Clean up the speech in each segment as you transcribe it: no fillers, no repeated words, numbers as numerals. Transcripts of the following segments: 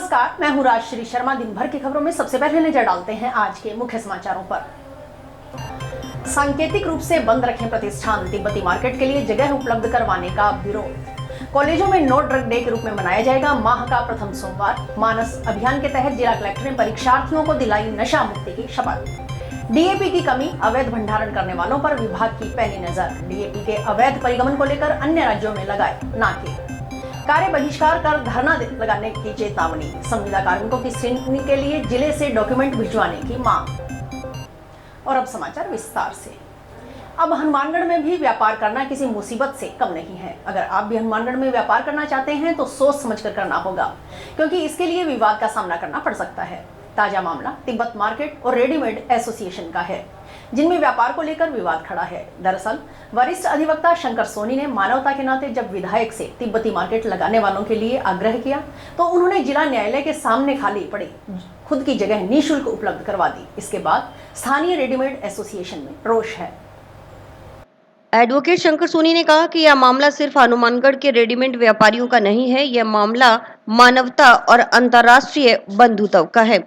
नमस्कार, मैं हूं राजश्री शर्मा। दिन भर की खबरों में सबसे पहले नजर डालते हैं आज के मुख्य समाचारों पर। सांकेतिक रूप से बंद रखे प्रतिष्ठान, तिब्बती मार्केट के लिए जगह उपलब्ध करवाने का विरोध। कॉलेजों में नो ड्रग डे के रूप में मनाया जाएगा माह का प्रथम सोमवार। मानस अभियान के तहत जिला कलेक्टर ने परीक्षार्थियों को दिलाई नशा मुक्ति की शपथ। डीएपी की कमी, अवैध भंडारण करने वालों पर विभाग की पैनी नजर। डीएपी के अवैध परिगमन को लेकर अन्य राज्यों में लगाए नाके। कार्य बहिष्कार कर धरना लगाने की चेतावनी। संविदा कार्मिकों की स्क्रीनिंग के लिए जिले से डॉक्यूमेंट भिजवाने की मांग। और अब समाचार विस्तार से। अब हनुमानगढ़ में भी व्यापार करना किसी मुसीबत से कम नहीं है। अगर आप भी हनुमानगढ़ में व्यापार करना चाहते हैं तो सोच समझकर करना होगा, क्योंकि इसके लिए विवाद का सामना करना पड़ सकता है। ताजा मामला तिब्बत मार्केट और रेडीमेड एसोसिएशन का है, जिनमें व्यापार को लेकर विवाद खड़ा है। दरअसल वरिष्ठ अधिवक्ता शंकर सोनी ने मानवता के नाते जब विधायक से तिब्बती मार्केट लगाने वालों के लिए आग्रह किया तो उन्होंने जिला न्यायालय के सामने खाली पड़ी खुद की जगह निःशुल्क उपलब्ध करवा दी। इसके बाद स्थानीय रेडीमेड एसोसिएशन में रोष है। एडवोकेट शंकर सोनी ने कहा कि यह मामला सिर्फ हनुमानगढ़ के रेडीमेड व्यापारियों का नहीं है, यह मामला मानवता और अंतर्राष्ट्रीय बंधुत्व का है।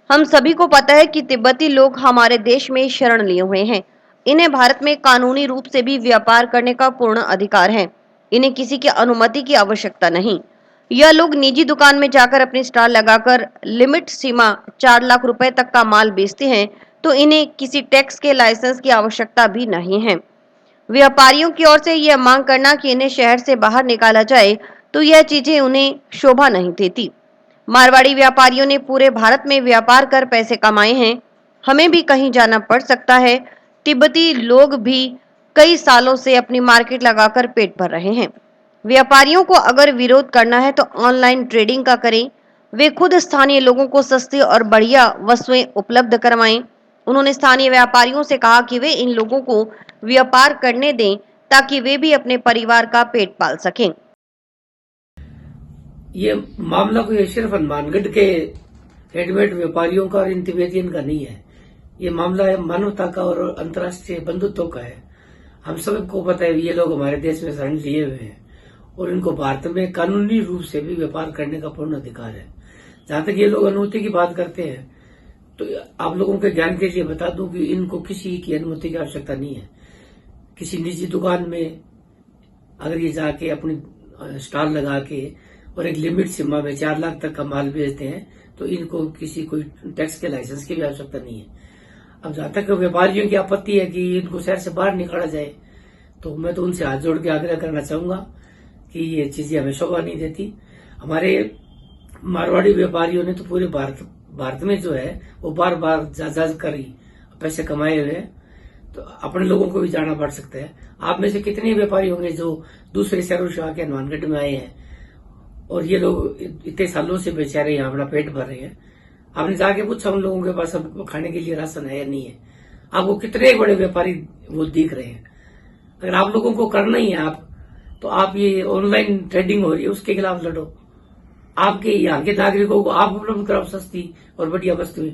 हम सभी को पता है कि तिब्बती लोग हमारे देश में शरण लिए हुए हैं। इन्हें भारत में कानूनी रूप से भी व्यापार करने का पूर्ण अधिकार है। इन्हें किसी की अनुमति की आवश्यकता नहीं। यह लोग निजी दुकान में जाकर अपनी स्टॉल लगाकर लिमिट सीमा 4 लाख रुपए तक का माल बेचते हैं, तो इन्हें किसी टैक्स के लाइसेंस की आवश्यकता भी नहीं है। व्यापारियों की ओर से यह मांग करना कि इन्हें शहर से बाहर निकाला जाए, तो यह चीजें उन्हें शोभा नहीं देती। मारवाड़ी व्यापारियों ने पूरे भारत में व्यापार कर पैसे कमाए हैं, हमें भी कहीं जाना पड़ सकता है। तिब्बती लोग भी कई सालों से अपनी मार्केट लगाकर पेट भर रहे हैं। व्यापारियों को अगर विरोध करना है तो ऑनलाइन ट्रेडिंग का करें। वे खुद स्थानीय लोगों को सस्ती और बढ़िया वस्तुएं उपलब्ध करवाएं। उन्होंने स्थानीय व्यापारियों से कहा कि वे इन लोगों को व्यापार करने दें ताकि वे भी अपने परिवार का पेट पाल सकें। ये मामला कोई सिर्फ हनुमानगढ़ के रेडीमेड व्यापारियों का और इन तिब्बतियन का नहीं है। ये मामला है मानवता का और अंतर्राष्ट्रीय बंधुत्व का है। हम सबको पता है ये लोग हमारे देश में शरण लिए हुए हैं और इनको भारत में कानूनी रूप से भी व्यापार करने का पूर्ण अधिकार है। जहां तक ये लोग अनुमति की बात करते हैं तो आप लोगों के ज्ञान के लिए बता दूं कि इनको किसी की अनुमति की आवश्यकता नहीं है। किसी निजी दुकान में अगर ये जाके अपनी स्टॉल लगा के और एक लिमिट सीमा में 4 लाख तक का माल बेचते हैं तो इनको किसी कोई टैक्स के लाइसेंस की भी आवश्यकता नहीं है। अब जहां तक व्यापारियों की आपत्ति है कि इनको शहर से बाहर निकाला जाए, तो मैं तो उनसे हाथ जोड़ के आग्रह करना चाहूंगा कि ये चीजें हमें शोभा नहीं देती। हमारे मारवाड़ी व्यापारियों ने तो पूरे भारत में जो है वो बार बार जा कर ही पैसे कमाए हुए हैं, तो अपने लोगों को भी जाना पड़ सकता है। आप में से कितने व्यापारी होंगे जो दूसरे शहरों से आके हनुमानगढ़ में आए हैं और ये लोग इतने सालों से बेचारे यहाँ अपना पेट भर रहे हैं। आपने जाके पूछा उन लोगों के पास अब खाने के लिए राशन है या नहीं है? आपको कितने बड़े व्यापारी वो दिख रहे हैं। अगर आप लोगों को करना ही है तो आप ये ऑनलाइन ट्रेडिंग हो रही है उसके खिलाफ लड़ो। आपके यहाँ के नागरिकों को आप उपलब्ध कराओ सस्ती और बढ़िया वस्तुएं।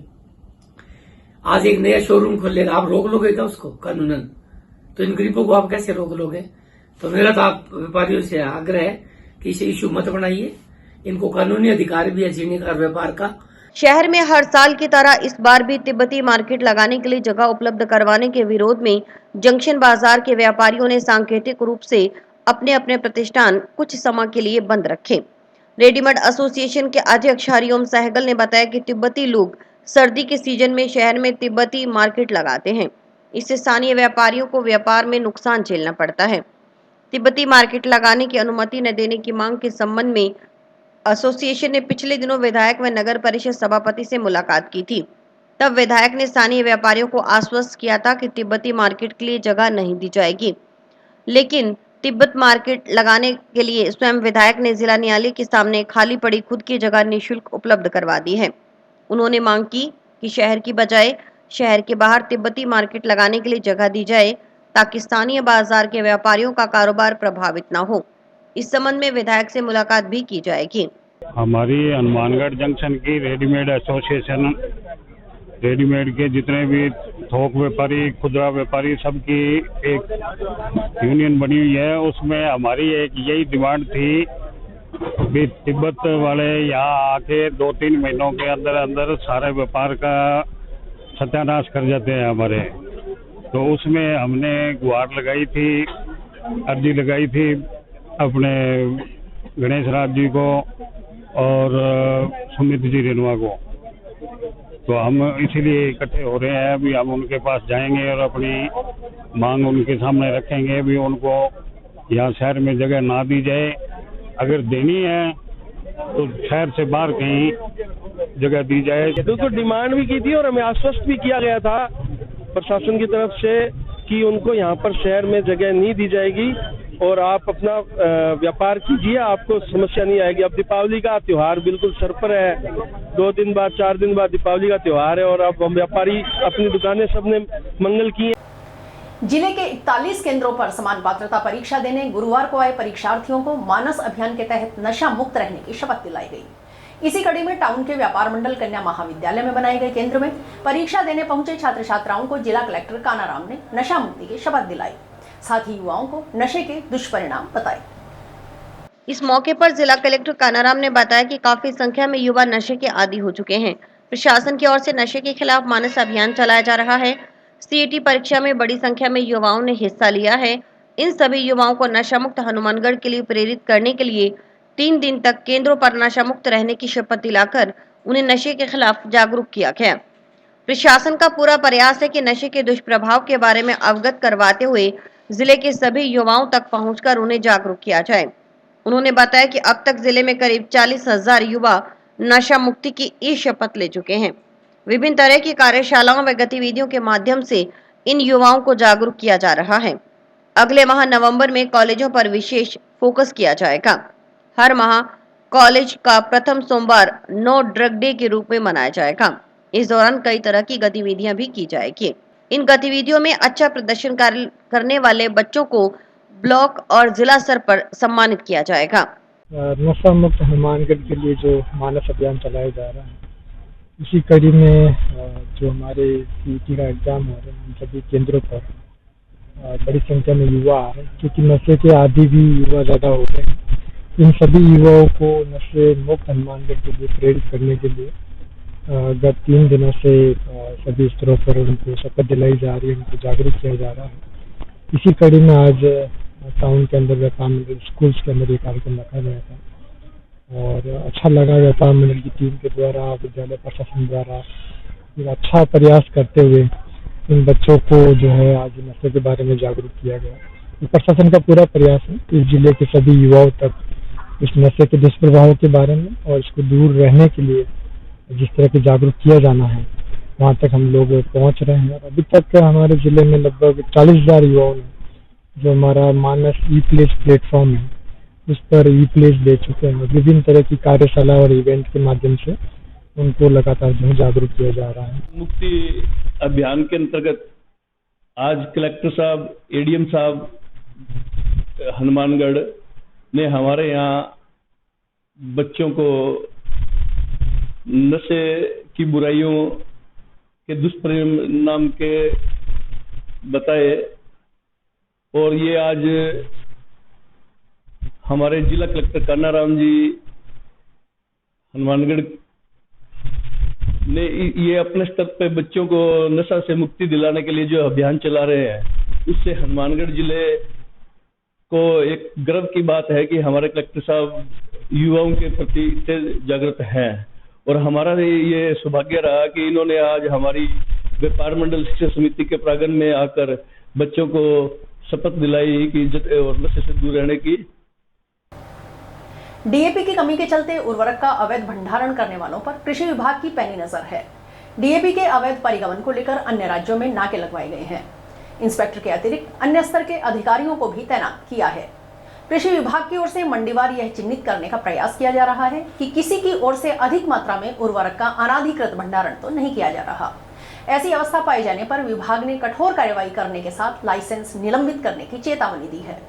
आज एक नया शोरूम खोलेगा, आप रोक लोगे क्या उसको कानूनन? तो इन गरीबों को आप कैसे रोक लोगे? तो मेरा तो आप व्यापारियों से आग्रह है कि इसे इशू मत बनाइए। इनको कानूनी अधिकार भी है जीने का, व्यापार का। शहर में हर साल की तरह इस बार भी तिब्बती मार्केट लगाने के लिए जगह उपलब्ध करवाने के विरोध में जंक्शन बाजार के व्यापारियों ने सांकेतिक रूप से अपने अपने प्रतिष्ठान कुछ समय के लिए बंद रखे। रेडीमेड एसोसिएशन के अध्यक्ष हरिओम सहगल ने बताया कि तिब्बती लोग सर्दी के सीजन में शहर में तिब्बती मार्केट लगाते हैं। इससे स्थानीय व्यापारियों को व्यापार में नुकसान झेलना पड़ता है। तिब्बती मार्केट लगाने की अनुमति न देने की मांग के संबंध में एसोसिएशन ने पिछले दिनों विधायक व नगर परिषद सभापति से मुलाकात की थी। तब विधायक ने स्थानीय व्यापारियों को आश्वस्त किया था कि तिब्बती मार्केट के लिए जगह नहीं दी जाएगी, लेकिन तिब्बत मार्केट लगाने के लिए स्वयं विधायक ने जिला न्यायालय के सामने खाली पड़ी खुद की जगह निःशुल्क उपलब्ध करवा दी है। उन्होंने मांग की कि शहर की बजाय शहर के बाहर तिब्बती मार्केट लगाने के लिए जगह दी जाए ताकि स्थानीय बाजार के व्यापारियों का कारोबार प्रभावित न हो। इस संबंध में विधायक से मुलाकात भी की जाएगी। हमारी हनुमानगढ़ जंक्शन की रेडीमेड एसोसिएशन, रेडीमेड के जितने भी थोक व्यापारी, खुदरा व्यापारी, सबकी एक यूनियन बनी हुई है। उसमें हमारी एक यही डिमांड थी अभी तिब्बत वाले यहाँ आके 2-3 महीनों के अंदर अंदर सारे व्यापार का सत्यानाश कर जाते हैं हमारे। तो उसमें हमने गुहार लगाई थी, अर्जी लगाई थी अपने गणेश राज जी को और सुमित जी रेणुआ को। तो हम इसीलिए इकट्ठे हो रहे हैं। अभी हम उनके पास जाएंगे और अपनी मांग उनके सामने रखेंगे। भी उनको यहाँ शहर में जगह ना दी जाए, अगर देनी है तो शहर से बाहर कहीं जगह दी जाए। बिल्कुल डिमांड भी की थी और हमें आश्वस्त भी किया गया था प्रशासन की तरफ से कि उनको यहाँ पर शहर में जगह नहीं दी जाएगी और आप अपना व्यापार कीजिए, आपको समस्या नहीं आएगी। अब दीपावली का त्योहार बिल्कुल सर पर है, 2 दिन बाद 4 दिन बाद दीपावली का त्योहार है और अब हम व्यापारी अपनी दुकानें सबने मंगल की। जिले के 41 केंद्रों पर समान पात्रता परीक्षा देने गुरुवार को आए परीक्षार्थियों को मानस अभियान के तहत नशा मुक्त रहने की शपथ दिलाई गई। इसी कड़ी में टाउन के व्यापार मंडल कन्या महाविद्यालय में बनाए गए केंद्र में परीक्षा देने पहुंचे छात्र छात्राओं को जिला कलेक्टर कानाराम ने नशा मुक्ति की शपथ दिलाई, साथ ही युवाओं को नशे के दुष्परिणाम बताए। इस मौके पर जिला कलेक्टर कानाराम ने बताया कि काफी संख्या में युवा नशे के आदी हो चुके हैं। प्रशासन की ओर से नशे के खिलाफ मानस अभियान चलाया जा रहा है। सीईटी परीक्षा में बड़ी संख्या में युवाओं ने हिस्सा लिया है। इन सभी युवाओं को नशा मुक्त हनुमानगढ़ के लिए प्रेरित करने के लिए 3 दिन तक केंद्रों पर नशा मुक्त रहने की शपथ दिलाकर उन्हें नशे के खिलाफ जागरूक किया गया। प्रशासन का पूरा प्रयास है कि नशे के दुष्प्रभाव के बारे में अवगत करवाते हुए जिले के सभी युवाओं तक पहुंचकर उन्हें जागरूक किया जाए। उन्होंने बताया कि अब तक जिले में करीब 40,000 युवा नशा मुक्ति की ई शपथ ले चुके हैं। विभिन्न तरह की कार्यशालाओं व गतिविधियों के माध्यम से इन युवाओं को जागरूक किया जा रहा है। अगले माह नवंबर में कॉलेजों पर विशेष फोकस किया जाएगा। हर माह कॉलेज का प्रथम सोमवार नो ड्रग डे के रूप में मनाया जाएगा। इस दौरान कई तरह की गतिविधियां भी की जाएगी। इन गतिविधियों में अच्छा प्रदर्शन करने वाले बच्चों को ब्लॉक और जिला स्तर पर सम्मानित किया जाएगा। नशा मुक्त हनुमानगढ़ के लिए जो मानस अभियान चलाया जा रहा है, इसी कड़ी में जो हमारे सीईटी का एग्जाम हो रहे हैं, सभी केंद्रों पर बड़ी संख्या में युवा आ रहे हैं, क्योंकि नशे के आदी भी युवा ज़्यादा हो रहे हैं। इन सभी युवाओं को नशे मुक्त हनुमानगढ़ के लिए प्रेरित करने के लिए गत 3 दिनों से सभी स्तरों पर उनको शपथ दिलाई जा रही है, उनको जागरूक किया जा रहा है। इसी कड़ी में आज टाउन के अंदर व्यापार मंडल स्कूल्स के अंदर ये कार्यक्रम रखा गया था और अच्छा लगा। व्यापार मंडल की टीम के द्वारा, विद्यालय प्रशासन द्वारा एक अच्छा प्रयास करते हुए इन बच्चों को जो है आज नशे के बारे में जागरूक किया गया। तो प्रशासन का पूरा प्रयास है इस जिले के सभी युवाओं तक इस नशे के दुष्प्रभावों के बारे में और इसको दूर रहने के लिए जिस तरह के जागरूक किया जाना है, वहाँ तक हम लोग पहुँच रहे हैं। और अभी तक हमारे जिले में लगभग 40,000 युवाओं ने जो हमारा मानस ई प्लेस प्लेटफॉर्म है उस पर ई प्लेस दे चुके हैं। विभिन्न तरह की कार्यशाला और इवेंट के माध्यम से उनको लगातार जो है जागरूक किया जा रहा है। मुक्ति अभियान के अंतर्गत आज कलेक्टर साहब, एडीएम साहब हनुमानगढ़ ने हमारे यहाँ बच्चों को नशे की बुराइयों के दुष्परिणाम के बताए और ये आज हमारे जिला कलेक्टर कानाराम जी हनुमानगढ़ ने ये अपने स्तर पे बच्चों को नशा से मुक्ति दिलाने के लिए जो अभियान चला रहे हैं, उससे हनुमानगढ़ जिले को एक गर्व की बात है कि हमारे कलेक्टर साहब युवाओं के प्रति इतने जागृत हैं और हमारा ये सौभाग्य रहा कि इन्होंने आज हमारी व्यापार मंडल शिक्षा समिति के प्रांगण में आकर बच्चों को शपथ दिलाई कि इज्जत और नशे से दूर रहने की। डीएपी की कमी के चलते उर्वरक का अवैध भंडारण करने वालों पर कृषि विभाग की पैनी नजर है। डीएपी के अवैध परिगमन को लेकर अन्य राज्यों में नाके लगवाए गए हैं। इंस्पेक्टर के अतिरिक्त अन्य स्तर के अधिकारियों को भी तैनात किया है। कृषि विभाग की ओर से मंडीवार यह चिन्हित करने का प्रयास किया जा रहा है कि किसी की ओर से अधिक मात्रा में उर्वरक का अनाधिकृत भंडारण तो नहीं किया जा रहा। ऐसी अवस्था पाए जाने पर विभाग ने कठोर कार्रवाई करने के साथ लाइसेंस निलंबित करने की चेतावनी दी है।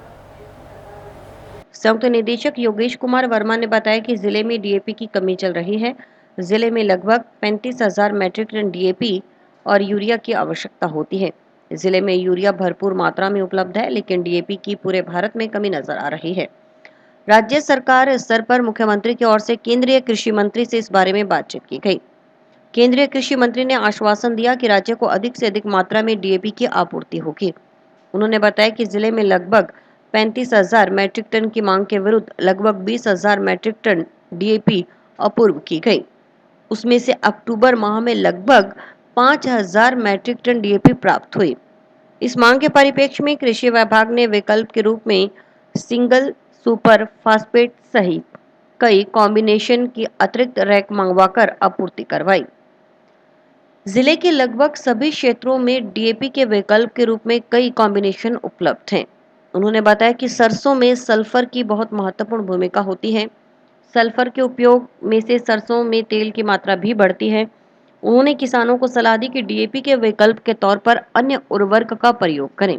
संयुक्त निदेशक योगेश कुमार वर्मा ने बताया कि जिले में डीएपी की कमी चल रही है। जिले में लगभग 35,000 मैट्रिक टन डीएपी और यूरिया की आवश्यकता होती है। जिले में यूरिया भरपूर मात्रा में उपलब्ध है, लेकिन डीएपी की पूरे भारत में कमी नजर आ रही है। राज्य सरकार स्तर पर मुख्यमंत्री की ओर से केंद्रीय कृषि मंत्री से इस बारे में बातचीत की गई। केंद्रीय कृषि मंत्री ने आश्वासन दिया कि राज्य को अधिक से अधिक मात्रा में डीएपी की आपूर्ति होगी। उन्होंने बताया कि जिले में लगभग 35,000 मैट्रिक टन की मांग के विरुद्ध लगभग 20,000 मैट्रिक टन डीएपी अपूर्व की गई। उसमें से अक्टूबर माह में लगभग 5,000 मैट्रिक टन डीएपी प्राप्त हुई। इस मांग के परिप्रेक्ष्य में कृषि विभाग ने विकल्प के रूप में सिंगल सुपर फास्फेट सहित कई कॉम्बिनेशन की अतिरिक्त रैक मंगवाकर आपूर्ति करवाई। जिले के लगभग सभी क्षेत्रों में डीएपी के विकल्प के रूप में कई कॉम्बिनेशन उपलब्ध हैं। उन्होंने बताया कि सरसों में सल्फर की बहुत महत्वपूर्ण भूमिका होती है। सल्फर के उपयोग में से सरसों में तेल की मात्रा भी बढ़ती है। उन्होंने किसानों को सलाह दी कि डीएपी के विकल्प के तौर पर अन्य उर्वरक का प्रयोग करें।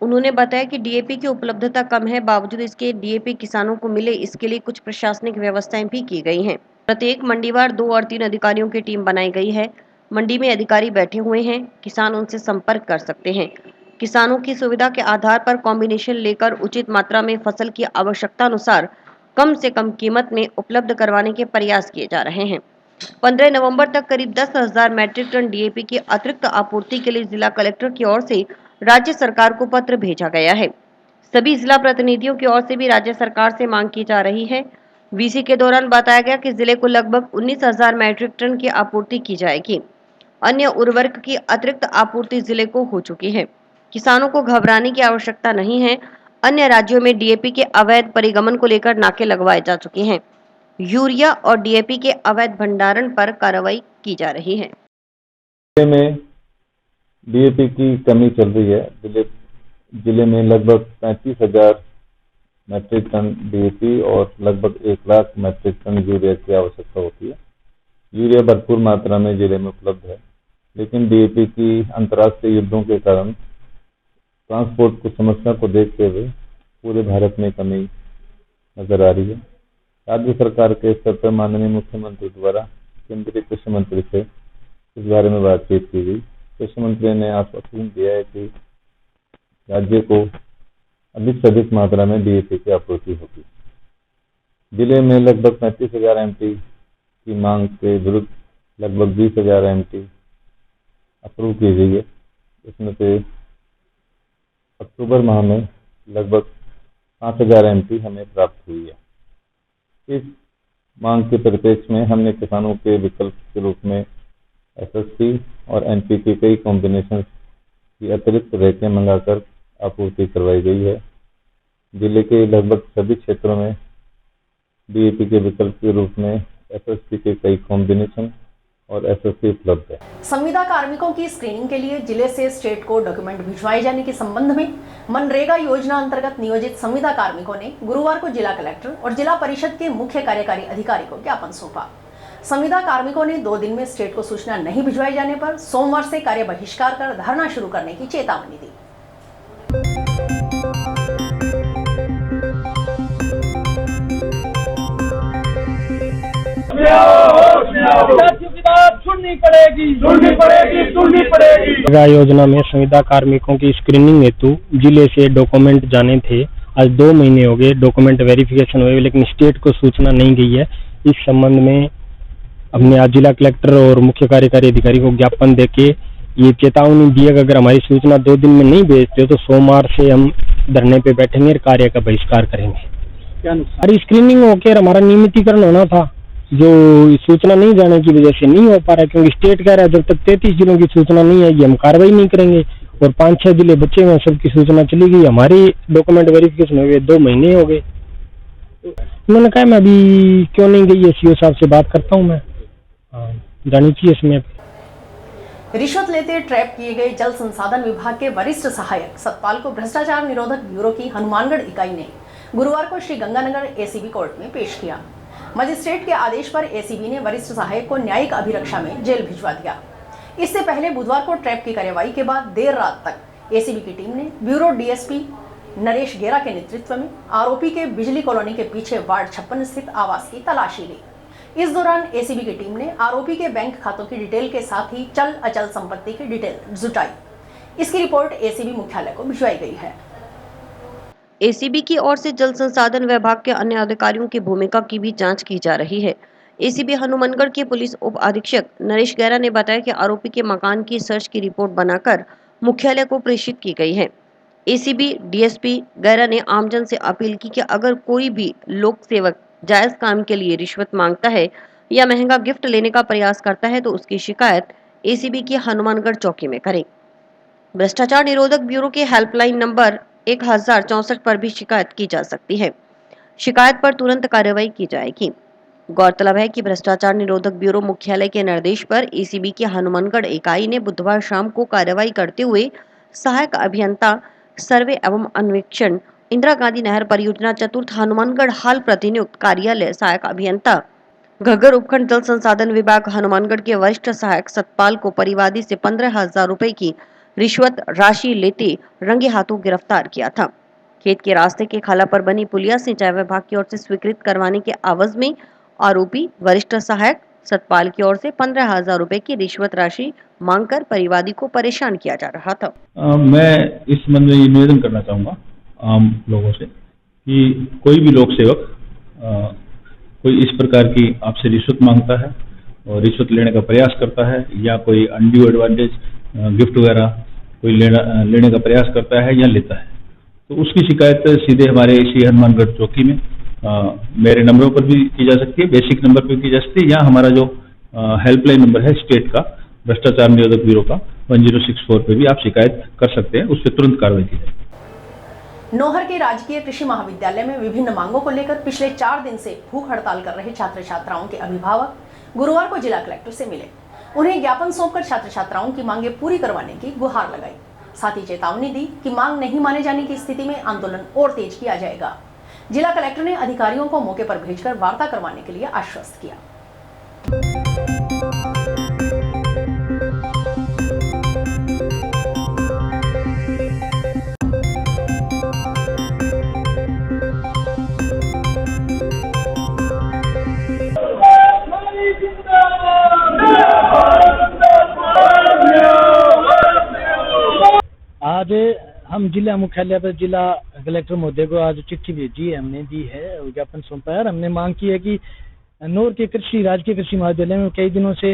उन्होंने बताया कि डीएपी की उपलब्धता कम है, बावजूद इसके डीएपी किसानों को मिले, इसके लिए कुछ प्रशासनिक व्यवस्थाएं भी की गई हैं। प्रत्येक मंडीवार 2 और 3 अधिकारियों की टीम बनाई गई है। मंडी में अधिकारी बैठे हुए हैं, किसान उनसे संपर्क कर सकते हैं। किसानों की सुविधा के आधार पर कॉम्बिनेशन लेकर उचित मात्रा में फसल की आवश्यकता अनुसार कम से कम कीमत में उपलब्ध करवाने के प्रयास किए जा रहे हैं। 15 नवंबर तक करीब 10,000 मैट्रिक टन डीएपी की अतिरिक्त आपूर्ति के लिए जिला कलेक्टर की ओर से राज्य सरकार को पत्र भेजा गया है। सभी जिला प्रतिनिधियों की ओर से भी राज्य सरकार से मांग की जा रही है। वीसी के दौरान बताया गया कि जिले को लगभग 19,000 मैट्रिक टन की आपूर्ति की जाएगी। अन्य उर्वरक की अतिरिक्त आपूर्ति जिले को हो चुकी है। किसानों को घबराने की आवश्यकता नहीं है। अन्य राज्यों में डीएपी के अवैध परिगमन को लेकर नाके लगवाए जा चुके हैं। यूरिया और डीएपी के अवैध भंडारण पर कार्रवाई की जा रही है। जिले में डीएपी की कमी चल रही है। जिले में लगभग 35,000 मैट्रिक टन डीएपी और लगभग 1 लाख मैट्रिक टन यूरिया की आवश्यकता होती है। यूरिया भरपूर मात्रा में जिले में उपलब्ध है, लेकिन डीएपी की अंतर्राष्ट्रीय युद्धों के कारण ट्रांसपोर्ट की समस्या को देखते हुए पूरे भारत में कमी नजर आ रही है। राज्य सरकार के स्तर पर माननीय मुख्यमंत्री द्वारा केंद्रीय कृषि मंत्री से इस बारे में बातचीत की गई। कृषि मंत्री ने आश्वासन दिया है कि राज्य को अधिक से अधिक मात्रा में डीएपी की आपूर्ति होगी। जिले में लगभग 35,000 एमटी की मांग के विरुद्ध लगभग 20,000 एमटी अप्रूव की गई है। इसमें से अक्टूबर माह में लगभग 5,000 एमटी हमें प्राप्त हुई है। इस मांग के परिप्रेक्ष्य में हमने किसानों के विकल्प के रूप में एसएसपी और एनपीके कई कॉम्बिनेशन की अतिरिक्त रैकें मंगाकर आपूर्ति करवाई गई है। जिले के लगभग सभी क्षेत्रों में डीएपी के विकल्प के रूप में एसएसपी के कई कॉम्बिनेशन और एसएसपी उपलब्ध है। संविदा कार्मिकों की स्क्रीनिंग के लिए जिले से स्टेट को डॉक्यूमेंट भिजवाए जाने के संबंध में मनरेगा योजना अंतर्गत नियोजित संविदा कार्मिकों ने गुरुवार को जिला कलेक्टर और जिला परिषद के मुख्य कार्यकारी अधिकारी को ज्ञापन सौंपा। संविदा कार्मिकों ने 2 दिन में स्टेट को सूचना नहीं भिजवाए जाने पर सोमवार से कार्य बहिष्कार कर धरना शुरू करने की चेतावनी दी। मनरेगा योजना में संविदा कार्मिकों की स्क्रीनिंग हेतु जिले से डॉक्यूमेंट जाने थे। आज 2 महीने हो गए, डॉक्यूमेंट वेरिफिकेशन हुए, लेकिन स्टेट को सूचना नहीं गई है। इस संबंध में हमने आज जिला कलेक्टर और मुख्य कार्यकारी अधिकारी को ज्ञापन देके ये चेतावनी दी है कि अगर हमारी सूचना 2 दिन में नहीं भेजते हो तो सोमवार से हम धरने पे बैठेंगे और कार्य का बहिष्कार करेंगे। हमारी स्क्रीनिंग होकर हमारा नियमितीकरण होना था, जो सूचना नहीं जाने की वजह से नहीं हो पा रहा है, क्योंकि स्टेट कह रहा है जब तक 33 जिलों की सूचना नहीं आएगी हम कार्रवाई नहीं करेंगे। और 5-6 जिले बचे हुए, सबकी सूचना चली गई। हमारी डॉक्यूमेंट वेरिफिकेशन हुए 2 महीने हो गए। उन्होंने कहा मैं अभी क्यों नहीं गई है, सीओ साहब से बात करता हूँ मैं, जानी चाहिए इसमें। रिश्वत लेते ट्रैप किए गए जल संसाधन विभाग के वरिष्ठ सहायक सतपाल को भ्रष्टाचार निरोधक ब्यूरो की हनुमानगढ़ इकाई ने गुरुवार को श्री गंगानगर एसीबी कोर्ट में पेश किया। मजिस्ट्रेट के आदेश पर एसीबी ने वरिष्ठ सहायक को न्यायिक अभिरक्षा में जेल भिजवा दिया। इससे पहले बुधवार को ट्रैप की कार्यवाही के बाद देर रात तक एसीबी की टीम ने ब्यूरो डीएसपी नरेश गेरा के नेतृत्व में आरोपी के बिजली कॉलोनी के पीछे वार्ड 56 स्थित आवास की तलाशी ली। इस दौरान एसीबी की टीम ने आरोपी के बैंक खातों की डिटेल के साथ ही चल अचल संपत्ति की डिटेल जुटाई। इसकी रिपोर्ट एसीबी मुख्यालय को भिजवाई गई है। एसीबी की ओर से जल संसाधन विभाग के अन्य अधिकारियों की भूमिका की भी जांच की जा रही है। एसीबी हनुमानगढ़ के पुलिस उप अधीक्षक नरेश गैरा ने बताया कि आरोपी के मकान की सर्च की रिपोर्ट बनाकर मुख्यालय को प्रेषित की गई है। एसीबी डीएसपी गैरा ने आमजन से अपील की कि अगर कोई भी लोक सेवक जायज काम के लिए रिश्वत मांगता है या महंगा गिफ्ट लेने का प्रयास करता है तो उसकी शिकायत एसीबी की हनुमानगढ़ चौकी में करें। भ्रष्टाचार निरोधक ब्यूरो के हेल्पलाइन नंबर 1064 पर भी शिकायत की जा सकती है। शिकायत पर तुरंत कार्रवाई की जाएगी। गौरतलब है कि भ्रष्टाचार निरोधक ब्यूरो मुख्यालय के निर्देश पर एसीबी की हनुमानगढ़ इकाई ने बुधवार शाम को कार्रवाई करते हुए सहायक अभियंता सर्वे एवं अन्वेषण इंदिरा गांधी नहर परियोजना चतुर्थ हनुमानगढ़ हाल प्रतिनियुक्त कार्यालय सहायक अभियंता घग्गर उपखंड जल संसाधन विभाग हनुमानगढ़ के वरिष्ठ सहायक सतपाल को परिवादी से 15,000 रुपए की रिश्वत राशि लेते रंगे हाथों गिरफ्तार किया था। खेत के रास्ते के खाला पर बनी पुलिया सिंचाई विभाग की ओर से स्वीकृत करवाने के आवाज में आरोपी वरिष्ठ सहायक सतपाल की ओर से 15,000 रुपए की रिश्वत राशि मांगकर परिवादी को परेशान किया जा रहा था। मैं इस संबंध में ये निवेदन करना चाहूँगा आम लोगों से कि कोई भी लोक सेवक कोई इस प्रकार की आपसे रिश्वत मांगता है और रिश्वत लेने का प्रयास करता है या कोई अनड्यू एडवांटेज गिफ्ट वगैरह कोई लेने का प्रयास करता है या लेता है तो उसकी शिकायत सीधे हमारे इसी हनुमानगढ़ चौकी में मेरे नंबरों पर भी की जा सकती है, बेसिक नंबर पर की जा सकती है या हमारा जो हेल्पलाइन नंबर है स्टेट का भ्रष्टाचार निरोधक ब्यूरो का 1064 पे भी आप शिकायत कर सकते हैं, उस पर तुरंत कार्रवाई की जाएगी। नोहर के राजकीय कृषि महाविद्यालय में विभिन्न मांगों को लेकर पिछले 4 दिन से भूख हड़ताल कर रहे छात्र छात्राओं के अभिभावक गुरुवार को जिला कलेक्टर से मिले। उन्हें ज्ञापन सौंपकर छात्र छात्राओं की मांगे पूरी करवाने की गुहार लगाई। साथ ही चेतावनी दी कि मांग नहीं माने जाने की स्थिति में आंदोलन और तेज किया जाएगा। जिला कलेक्टर ने अधिकारियों को मौके पर भेजकर वार्ता करवाने के लिए आश्वस्त किया। आज हम जिला मुख्यालय पर जिला कलेक्टर महोदय को आज चिट्ठी भेजी है, हमने दी है, ज्ञापन सौंपा है। हमने मांग की है कि नोर के राजकीय कृषि महाविद्यालय में कई दिनों से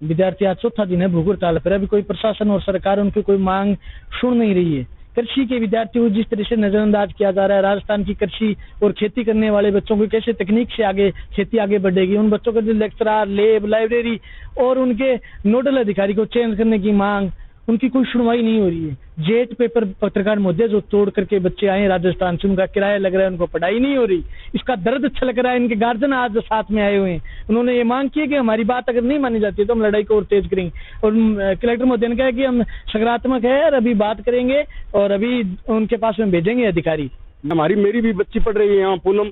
विद्यार्थी आज चौथा दिन है भूख हड़ताल पर। अभी कोई प्रशासन और सरकार उनकी कोई मांग सुन नहीं रही है। कृषि के विद्यार्थियों को जिस तरह से नजरअंदाज किया जा रहा है, राजस्थान की कृषि और खेती करने वाले बच्चों को कैसे तकनीक से आगे खेती आगे बढ़ेगी, उन बच्चों को जो लेक्चरार, लेब, लाइब्रेरी और उनके नोडल अधिकारी को चयन करने की मांग, उनकी कोई सुनवाई नहीं हो रही है। जेट पेपर पत्रकार मुद्दे जो तोड़ करके बच्चे आए राजस्थान से, उनका किराया लग रहा है, उनको पढ़ाई नहीं हो रही, इसका दर्द छलक रहा है। इनके गार्जियन आज साथ में आए हुए हैं, उन्होंने ये मांग की है कि हमारी बात अगर नहीं मानी जाती है तो हम लड़ाई को और तेज करेंगे। और कलेक्टर महोदय ने कहा है कि हम सकारात्मक है और अभी बात करेंगे और अभी उनके पास में भेजेंगे अधिकारी। मेरी भी बच्ची पढ़ रही है यहाँ पूनम,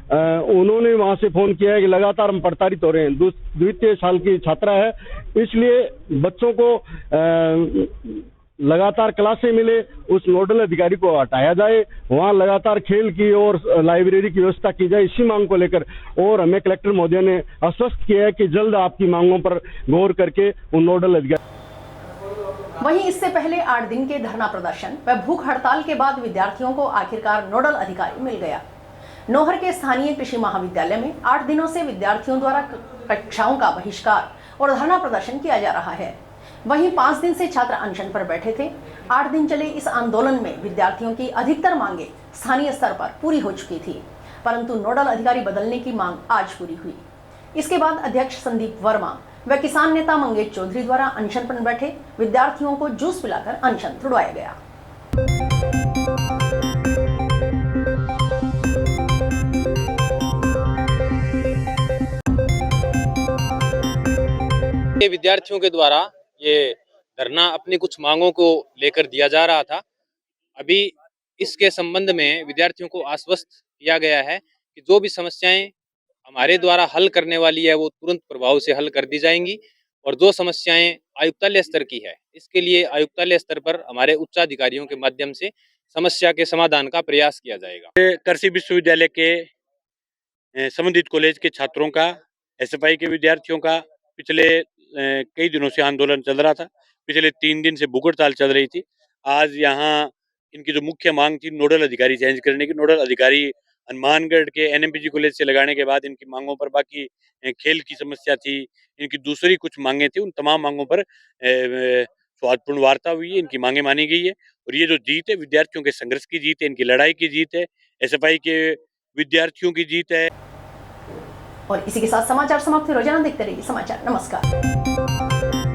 उन्होंने वहां से फोन किया है कि लगातार हम प्रताड़ित हो रहे हैं। द्वितीय साल की छात्रा है, इसलिए बच्चों को लगातार क्लासें मिले, उस नोडल अधिकारी को हटाया जाए, वहां लगातार खेल की और लाइब्रेरी की व्यवस्था की जाए, इसी मांग को लेकर। और हमें कलेक्टर महोदय ने आश्वस्त किया है कि जल्द आपकी मांगों पर गौर करके उन नोडल अधिकारी। वहीं इससे पहले 8 दिन के धरना प्रदर्शन व भूख हड़ताल के बाद विद्यार्थियों को आखिरकार नोडल अधिकारी मिल गया। नोहर के स्थानीय कृषि महाविद्यालय में 8 दिनों से विद्यार्थियों द्वारा कक्षाओं का बहिष्कार और धरना प्रदर्शन किया जा रहा है। वहीं 5 दिन से छात्र अनशन पर बैठे थे। 8 दिन चले इस आंदोलन में विद्यार्थियों की अधिकतर मांगे स्थानीय स्तर पर पूरी हो चुकी थी, परंतु नोडल अधिकारी बदलने की मांग आज पूरी हुई। इसके बाद अध्यक्ष संदीप वर्मा व किसान नेता मंगेश चौधरी द्वारा अनशन पर बैठे विद्यार्थियों को जूस पिलाकर अनशन तुड़वाया गया। विद्यार्थियों के द्वारा ये धरना अपनी कुछ मांगों को लेकर दिया जा रहा था। अभी इसके संबंध में विद्यार्थियों को आश्वस्त किया गया है कि जो भी समस्याएं हमारे द्वारा हल करने वाली है वो तुरंत प्रभाव से हल कर दी जाएंगी, और जो समस्याएं आयुक्तालय स्तर की है इसके लिए आयुक्तालय स्तर पर हमारे उच्चाधिकारियों के माध्यम से समस्या के समाधान का प्रयास किया जाएगा। कृषि विश्वविद्यालय के संबंधित कॉलेज के छात्रों का, एसएफआई के विद्यार्थियों का पिछले कई दिनों से आंदोलन चल रहा था। पिछले 3 दिन से भूख हड़ताल चल रही थी। आज यहाँ इनकी जो मुख्य मांग थी नोडल अधिकारी चेंज करने की, नोडल अधिकारी हनुमानगढ़ के एनएमपीजी कॉलेज से लगाने के बाद इनकी मांगों पर बाकी खेल की समस्या थी, इनकी दूसरी कुछ मांगे थी, उन तमाम मांगों पर सौहार्दपूर्ण वार्ता हुई है, इनकी मांगे मानी गई है और ये जो जीत है विद्यार्थियों के संघर्ष की जीत है, इनकी लड़ाई की जीत है, एसएफआई के विद्यार्थियों की जीत है। और इसी के साथ समाचार समाप्त हुए। रोजाना देखते रहिए समाचार। नमस्कार।